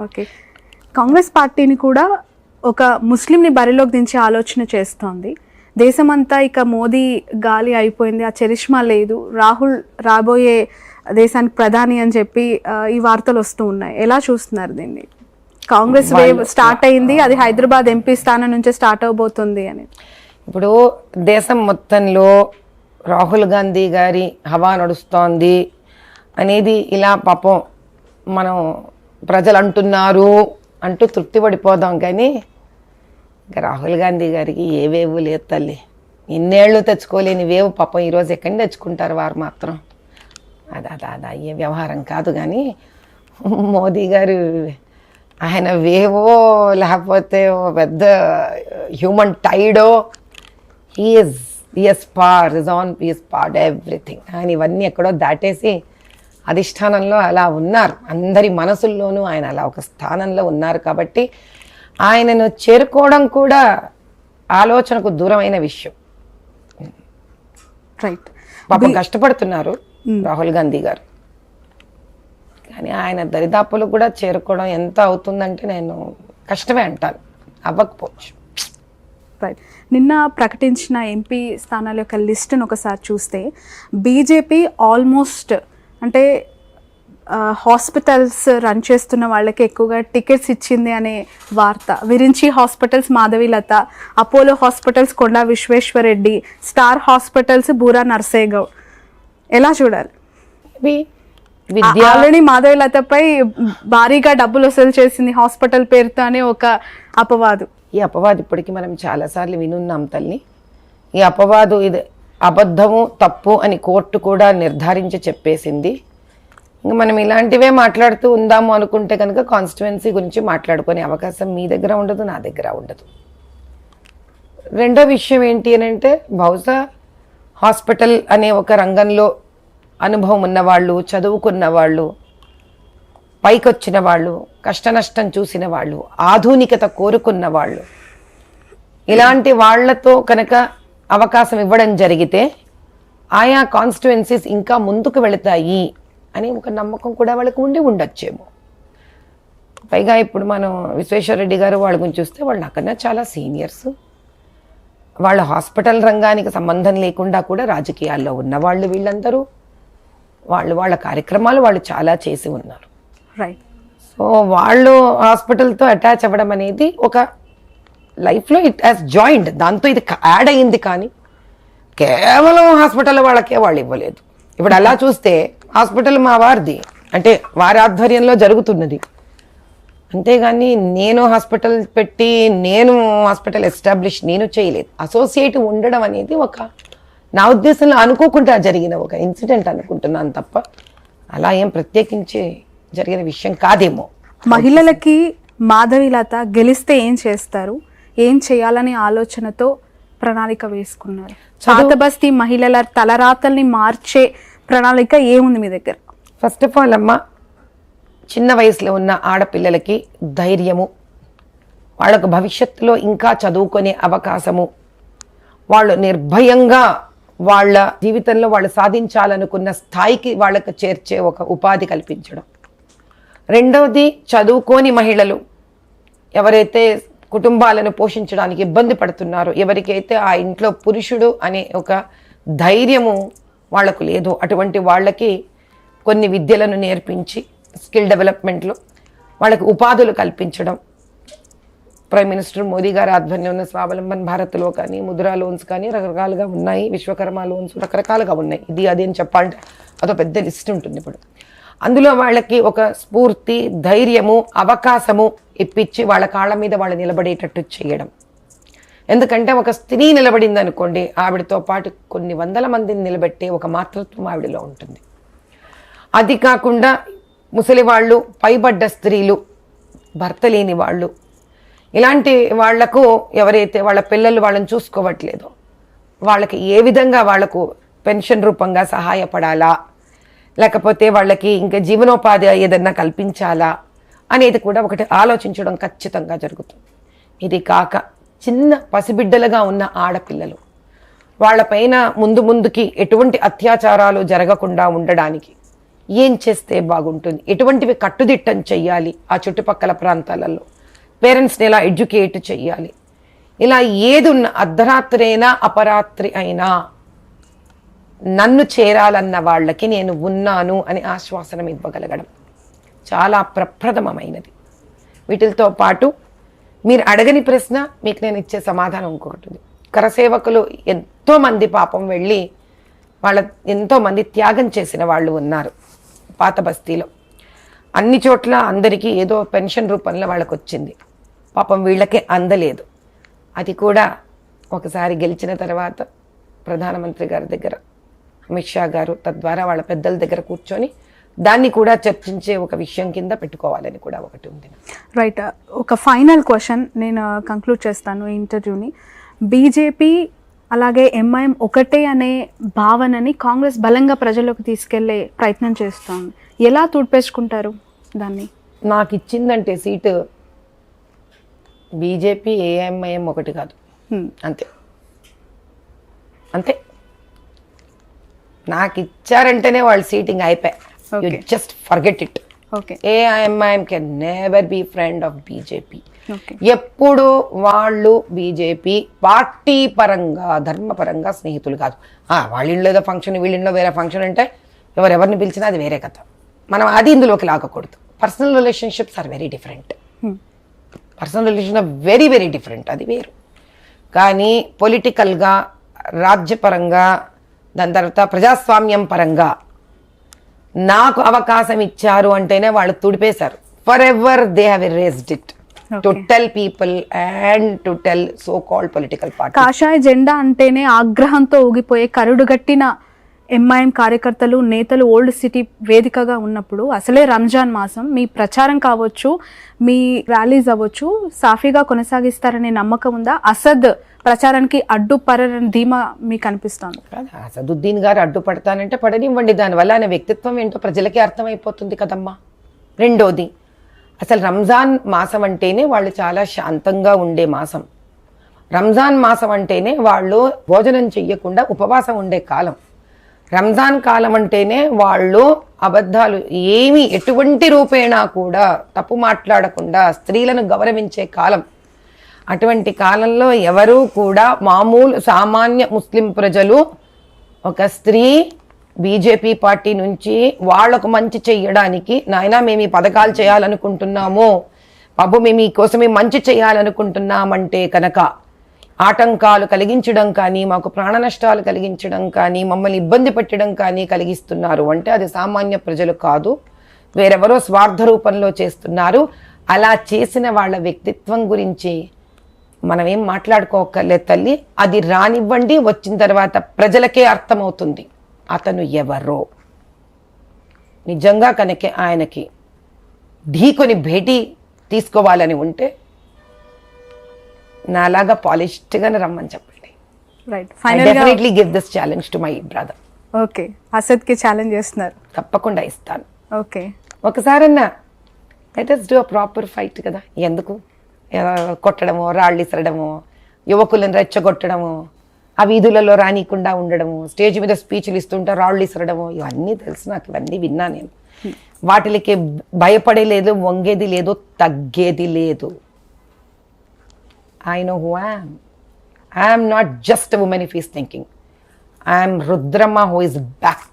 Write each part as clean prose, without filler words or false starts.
Okay, Congress పార్టీని కూడా ఒక ముస్లింని బరిలోకి దించే ఆలోచన చేస్తోంది. దేశమంతా ఇక మోదీ గాలి అయిపోయింది, ఆ చరిష్మా లేదు, రాహుల్ రాబోయే దేశానికి ప్రధాని అని చెప్పి ఈ వార్తలు వస్తూ ఉన్నాయి. ఎలా చూస్తున్నారు దీన్ని? కాంగ్రెస్ వేవ్ స్టార్ట్ అయింది, అది హైదరాబాద్ ఎంపీ స్థానం నుంచే స్టార్ట్ అవబోతుంది అని. ఇప్పుడు దేశం మొత్తంలో రాహుల్ గాంధీ గారి హవా నడుస్తోంది అనేది ఇలా పాపం మనం ప్రజలు అంటున్నారు అంటూ తృప్తి పడిపోదాం. కానీ ఇంకా రాహుల్ గాంధీ గారికి ఏ వేవు లేదు తల్లి. ఇన్నేళ్ళు తెచ్చుకోలేని వేవు పాపం ఈరోజు ఎక్కడిని తెచ్చుకుంటారు వారు మాత్రం. అది అయ్యే వ్యవహారం కాదు. కానీ మోదీ గారు ఆయన వేవో లేకపోతే పెద్ద హ్యూమన్ టైడో, ఈఎస్ పార్డ్ ఎవ్రీథింగ్. ఆయన ఇవన్నీ ఎక్కడో దాటేసి అధిష్టానంలో అలా ఉన్నారు, అందరి మనసుల్లోనూ ఆయన అలా ఒక స్థానంలో ఉన్నారు. కాబట్టి ఆయనను చేరుకోవడం కూడా ఆలోచనకు దూరమైన విషయం. రైట్, పాపం కష్టపడుతున్నారు రాహుల్ గాంధీ గారు. కానీ ఆయన దరిదాపులకు కూడా చేరుకోవడం ఎంత అవుతుందంటే నేను కష్టమే అంటాను, అవ్వకపోవచ్చు. రైట్, నిన్న ప్రకటించిన ఎంపీ స్థానాల యొక్క లిస్టును ఒకసారి చూస్తే బీజేపీ ఆల్మోస్ట్ అంటే హాస్పిటల్స్ రన్ చేస్తున్న వాళ్ళకి ఎక్కువగా టికెట్స్ ఇచ్చింది అనే వార్త. Virinchi hospitals Madhavilatha, Apollo hospitals Konda Vishweshwar Reddy, star hospitals Boora Narsaiah Goud. ఎలా చూడాలి? ఆల్రెడీ మాధవీలతపై భారీగా డబ్బులు వసూలు చేసింది హాస్పిటల్ పేరుతో అనే ఒక అపవాదు. ఈ అపవాదు ఇప్పటికీ మనం చాలాసార్లు వినున్నాం తల్లి. ఈ అపవాదు ఇది అబద్ధము, తప్పు అని కోర్టు కూడా నిర్ధారించి చెప్పేసింది. ఇంకా మనం ఇలాంటివే మాట్లాడుతూ ఉందాము అనుకుంటే కనుక కాన్స్టిట్యుయెన్సీ గురించి మాట్లాడుకునే అవకాశం మీ దగ్గర ఉండదు, నా దగ్గర ఉండదు. రెండో విషయం ఏంటి అని అంటే, బహుశా హాస్పిటల్ అనే ఒక రంగంలో అనుభవం ఉన్నవాళ్ళు, చదువుకున్న వాళ్ళు, పైకొచ్చిన వాళ్ళు, కష్టనష్టం చూసిన వాళ్ళు, ఆధునికత కోరుకున్న వాళ్ళు, ఇలాంటి వాళ్లతో కనుక అవకాశం ఇవ్వడం జరిగితే ఆయా కాన్స్టిట్యుయెన్సీస్ ఇంకా ముందుకు వెళతాయి అని ఒక నమ్మకం కూడా వాళ్ళకు ఉండొచ్చేమో. పైగా ఇప్పుడు మనం విశ్వేశ్వరరెడ్డి గారు వాళ్ళ గురించి చూస్తే వాళ్ళు నాకన్నా చాలా సీనియర్స్. వాళ్ళ హాస్పిటల్ రంగానికి సంబంధం లేకుండా కూడా రాజకీయాల్లో ఉన్నవాళ్ళు వీళ్ళందరూ. వాళ్ళ కార్యక్రమాలు వాళ్ళు చాలా చేసి ఉన్నారు. రైట్, సో వాళ్ళు హాస్పిటల్తో అటాచ్ అవ్వడం అనేది ఒక లైఫ్లో ఇట్ హాస్ జాయిండ్, దాంతో ఇది యాడ్ అయ్యింది. కానీ కేవలం హాస్పిటల్ వాళ్ళకే వాళ్ళు ఇవ్వలేదు. ఇప్పుడు అలా చూస్తే హాస్పిటల్ మా వారిది, అంటే వారి ఆధ్వర్యంలో జరుగుతున్నది. అంతేగాని నేను హాస్పిటల్ పెట్టి నేను హాస్పిటల్ ఎస్టాబ్లిష్ నేను చేయలేదు. అసోసియేట్ ఉండడం అనేది ఒక నా ఉద్దేశంలో అనుకోకుండా జరిగిన ఒక ఇన్సిడెంట్ అనుకుంటున్నాను తప్ప అలా ఏం ప్రత్యేకించి జరిగిన విషయం కాదేమో. మహిళలకి మాధవీలత గెలిస్తే ఏం చేస్తారు, ఏం చేయాలనే ఆలోచనతో ప్రణాళిక వేసుకున్నారు. పాత బస్తీ మహిళల తలరాతల్ని మార్చే ప్రణాళిక ఏముంది మీ దగ్గర? ఫస్ట్ ఆఫ్ ఆల్ అమ్మ, చిన్న వయసులో ఉన్న ఆడపిల్లలకి ధైర్యము, వాళ్ళకు భవిష్యత్తులో ఇంకా చదువుకునే అవకాశము, వాళ్ళు నిర్భయంగా వాళ్ళ జీవితంలో వాళ్ళు సాధించాలనుకున్న స్థాయికి వాళ్ళకు చేర్చే ఒక ఉపాధి కల్పించడం. రెండవది, చదువుకోని మహిళలు ఎవరైతే కుటుంబాలను పోషించడానికి ఇబ్బంది పడుతున్నారో, ఎవరికైతే ఆ ఇంట్లో పురుషుడు అనే ఒక ధైర్యము వాళ్లకు లేదో అటువంటి వాళ్ళకి కొన్ని విద్యలను నేర్పించి స్కిల్ డెవలప్మెంట్లో వాళ్ళకి ఉపాధులు కల్పించడం. ప్రైమ్ మినిస్టర్ మోదీ గారి ఆధ్వర్యంలో స్వావలంబన్ భారత్లో కానీ, ముద్రా లోన్స్ కానీ రకరకాలుగా ఉన్నాయి, విశ్వకర్మ లోన్స్ రకరకాలుగా ఉన్నాయి. ఇది అది అని చెప్పాలంటే అదో పెద్ద లిస్ట్ ఉంటుంది. ఇప్పుడు అందులో వాళ్ళకి ఒక స్ఫూర్తి, ధైర్యము, అవకాశము ఇప్పించి వాళ్ళ కాళ్ళ మీద వాళ్ళు నిలబడేటట్టు చేయడం. ఎందుకంటే ఒక స్త్రీ నిలబడింది అనుకోండి, ఆవిడతో పాటు కొన్ని వందల మందిని నిలబెట్టే ఒక మాతృత్వం ఆవిడలో ఉంటుంది. అది కాకుండా ముసలి వాళ్ళు, పైబడ్డ స్త్రీలు, భర్త లేని వాళ్ళు, ఇలాంటి వాళ్లకు ఎవరైతే వాళ్ళ పిల్లలు వాళ్ళని చూసుకోవట్లేదో వాళ్ళకి ఏ విధంగా వాళ్లకు పెన్షన్ రూపంగా సహాయపడాలా, లేకపోతే వాళ్ళకి ఇంకా జీవనోపాధి ఏదన్నా కల్పించాలా అనేది కూడా ఒకటి ఆలోచించడం ఖచ్చితంగా జరుగుతుంది. ఇది కాక చిన్న పసిబిడ్డలుగా ఉన్న ఆడపిల్లలు, వాళ్ళపైన ముందుకి ఎటువంటి అత్యాచారాలు జరగకుండా ఉండడానికి ఏం చేస్తే బాగుంటుంది, ఎటువంటివి కట్టుదిట్టం చెయ్యాలి, ఆ చుట్టుపక్కల ప్రాంతాలలో పేరెంట్స్ని ఎలా ఎడ్యుకేట్ చెయ్యాలి, ఇలా ఏది ఉన్న అర్ధరాత్రి అయినా అపరాత్రి అయినా నన్ను చేరాలన్న వాళ్ళకి నేను ఉన్నాను అని ఆశ్వాసనం ఇవ్వగలగడం చాలా ప్రప్రథమమైనది. వీటితో పాటు మీరు అడగని ప్రశ్న మీకు నేను ఇచ్చే సమాధానం ఇంకొకటి ఉంది. కరసేవకులు ఎంతోమంది పాపం వెళ్ళి ఎంతోమంది త్యాగం చేసిన వాళ్ళు ఉన్నారు పాత బస్తీలో. అన్ని చోట్ల అందరికీ ఏదో పెన్షన్ రూపంలో వాళ్ళకు వచ్చింది, పాపం వీళ్ళకే అందలేదు. అది కూడా ఒకసారి గెలిచిన తర్వాత ప్రధానమంత్రి గారి దగ్గర, అమిత్ షా గారు తద్వారా వాళ్ళ పెద్దల దగ్గర కూర్చొని దాన్ని కూడా చర్చించే ఒక విషయం కింద పెట్టుకోవాలని కూడా ఒకటి ఉంది. రైట్. ఒక ఫైనల్ క్వశ్చన్ నేను కంక్లూడ్ చేస్తాను ఈ ఇంటర్వ్యూని. బీజేపీ అలాగే ఎంఐఎం ఒకటే అనే భావనని కాంగ్రెస్ బలంగా ప్రజల్లోకి తీసుకెళ్లే ప్రయత్నం చేస్తోంది. ఎలా తుడిపేసుకుంటారు దాన్ని? నాకు ఇచ్చిందంటే సీటు బీజేపీ ఏఎంఐఎం ఒకటి కాదు, అంతే అంతే. నాకు ఇచ్చారంటేనే వాళ్ళు సీటింగ్ అయిపోయాయి. You just forget it. AIMIM can never be friend of BJP. ఎప్పుడు వాళ్ళు బీజేపీ పార్టీ పరంగా ధర్మపరంగా స్నేహితులు కాదు. వాళ్ళ ఇంట్లో ఏదో ఫంక్షన్, వీళ్ళ ఇంట్లో వేరే ఫంక్షన్ అంటే ఎవరెవరిని పిలిచినా అది వేరే కథ. మనం అది ఇందులోకి లాగకూడదు. Personal relationships are very different. Personal relation are very very different, అది వేరు. కానీ పొలిటికల్గా, రాజ్యపరంగా, దాని తర్వాత ప్రజాస్వామ్యం పరంగా నాకు అవకాశం ఇచ్చారు అంటేనే వాళ్ళు తుడిపేశారు. Forever they have erased it to tell people and to tell so called political party. కాషాయ జెండా అంటేనే ఆగ్రహంతో ఊగిపోయే కరుడుగట్టిన ఎంఐఎం కార్యకర్తలు, నేతలు ఓల్డ్ సిటీ వేదికగా ఉన్నప్పుడు అసలే రంజాన్ మాసం, మీ ప్రచారం కావచ్చు, మీ ర్యాలీస్ అవ్వచ్చు సాఫీగా కొనసాగిస్తారనే నమ్మకం ఉందా? అసద్ ప్రచారానికి అడ్డుపడని ధీమా మీకు అనిపిస్తుంది? అసదుద్దీన్ గారు అడ్డుపడతానంటే పడనివ్వండి, దానివల్ల ఆయన వ్యక్తిత్వం ఏంటో ప్రజలకే అర్థమైపోతుంది కదమ్మా. రెండోది, అసలు రంజాన్ మాసం అంటేనే వాళ్ళు చాలా శాంతంగా ఉండే మాసం. రంజాన్ మాసం అంటేనే వాళ్ళు భోజనం చెయ్యకుండా ఉపవాసం ఉండే కాలం. రంజాన్ కాలం అంటేనే వాళ్ళు అబద్ధాలు ఏమీ ఎటువంటి రూపేణా కూడా తప్పు మాట్లాడకుండా స్త్రీలను గౌరవించే కాలం. అటువంటి కాలంలో ఎవరూ కూడా మామూలు సామాన్య ముస్లిం ప్రజలు ఒక స్త్రీ బీజేపీ పార్టీ నుంచి వాళ్లకు మంచి చెయ్యడానికి, నాయనా మేము ఈ పథకాలు చేయాలనుకుంటున్నాము బాబు, మేము ఈ కోసమే మంచి చేయాలనుకుంటున్నామంటే కనుక ఆటంకాలు కలిగించడం కానీ, మాకు ప్రాణ నష్టాలు కలిగించడం కానీ, మమ్మల్ని ఇబ్బంది పెట్టడం కానీ కలిగిస్తున్నారు అంటే అది సామాన్య ప్రజలు కాదు, వేరెవరో స్వార్థ రూపంలో చేస్తున్నారు. అలా చేసిన వాళ్ళ వ్యక్తిత్వం గురించి మనం ఏం మాట్లాడుకోకర్లేదు తల్లి. అది రానివ్వండి, వచ్చిన తర్వాత ప్రజలకే అర్థమవుతుంది అతను ఎవరో. నిజంగా కనుక ఆయనకి ఢీకొని భేటీ తీసుకోవాలని ఉంటే నాలాగా పాలిష్డ్గానే రమ్మని చెప్పండి. Right. Definitely give this challenge to my brother. Okay, అసద్కి ఛాలెంజ్ చేస్తున్నారు? తప్పకుండా ఇస్తాను. ఓకే, ఒకసారన్నా let us do a proper fight కదా. ఎందుకు కొట్టడము, రాళ్ళు ఇసరడము, యువకులను రెచ్చగొట్టడము, ఆ వీధులలో రానికుండా ఉండడము, స్టేజ్ మీద స్పీచ్లు ఇస్తుంటే రాళ్ళు ఇసరడము, ఇవన్నీ తెలుసు నాకు, ఇవన్నీ విన్నా నేను. వాటికి భయపడేలేదు, వంగేది లేదు, తగ్గేది లేదు. I know who I am. I am not just a woman if he is thinking. I am Rudrama who is back.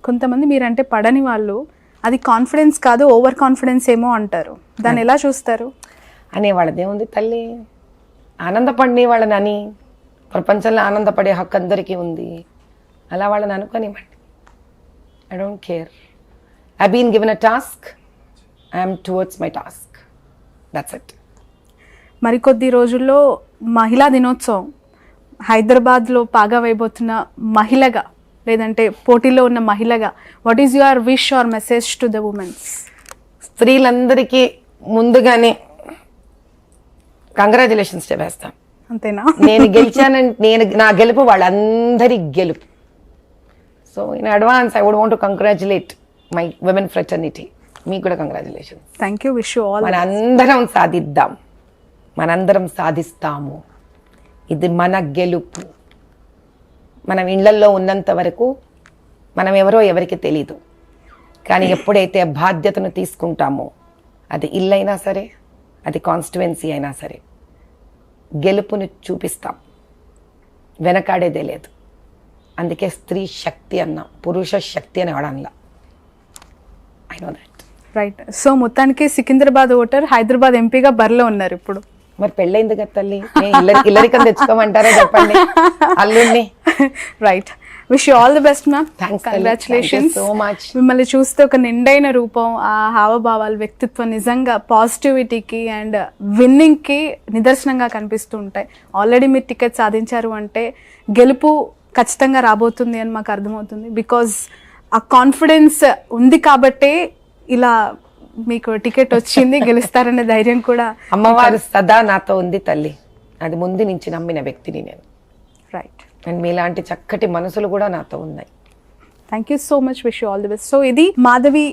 కొంతమంది మీరంటే పడని వాళ్ళు అది కాన్ఫిడెన్స్ కాదు, ఓవర్ కాన్ఫిడెన్స్ ఏమో అంటారు. దాన్ని ఎలా చూస్తారు? అనేవాళ్ళదేముంది తల్లి, ఆనందపడి వాళ్ళని అని, ప్రపంచంలో ఆనందపడే హక్కు అందరికీ ఉంది. అలా వాళ్ళని అనుకోనివ్వండి. I don't care. I been given a task, I'm towards my task, that's it. మరికొద్ది రోజుల్లో మహిళా దినోత్సవం, హైదరాబాద్లో పాగా వేయబోతున్న మహిళగా, లేదంటే పోటీలో ఉన్న మహిళగా, what is your wish or message to the womens? స్త్రీలందరికీ ముందుగానే కంగ్రాచులేషన్స్ చెప్పేస్తాం. అంతేనా? నేను గెలిచానంటే నా గెలుపు వాళ్ళందరి గెలుపు. So in advance I would want to congratulate my women fraternity. మీకు కూడా congratulations. Thank you. Wish you all. మనందరం సాధిద్దాం, మనందరం సాధిస్తాము. ఇది మన గెలుపు. మనం ఇళ్లల్లో ఉన్నంత వరకు మనం ఎవరో ఎవరికి తెలీదు, కానీ ఎప్పుడైతే బాధ్యతను తీసుకుంటామో, అది ఇల్లైనా సరే, అది కాన్స్టిట్యువెన్సీ అయినా సరే, గెలుపుని చూపిస్తాం, వెనకాడేదే లేదు. అందుకే స్త్రీ శక్తి అన్నా, పురుష శక్తి అని అనడంలా. I know that. Right. So మొత్తానికి సికింద్రాబాద్ ఓటర్ హైదరాబాద్ ఎంపీగా బరిలో ఉన్నారు ఇప్పుడు. మరి పెళ్ళైంది కదా తల్లి, ఇల్లరికం తెచ్చుకోమంటారా చెప్పండి అల్లుడిని. Right. Wish you all the best ma'am. Thanks, congratulations so much. మిమ్మల్ని చూస్తే ఒక నిండైన రూపం, ఆ హావభావాలు, వ్యక్తిత్వం నిజంగా పాజిటివిటీకి అండ్ విన్నింగ్కి నిదర్శనంగా కనిపిస్తూ ఉంటాయి. ఆల్రెడీ మీరు టికెట్ సాధించారు అంటే గెలుపు ఖచ్చితంగా రాబోతుంది అని మాకు అర్థమవుతుంది. బికాజ్ ఆ కాన్ఫిడెన్స్ ఉంది కాబట్టే ఇలా మీకు టికెట్ వచ్చింది, గెలుస్తారనే ధైర్యం కూడా. అమ్మవారు సదా నాతో ఉంది తల్లి, అది ముందు నుంచి నమ్మిన వ్యక్తిని నేను. రైట్. అండ్ మీలాంటి చక్కటి మనసులు కూడా నాతో ఉన్నాయి. Thank you so much. Wish you all the best. So ఇది మాధవి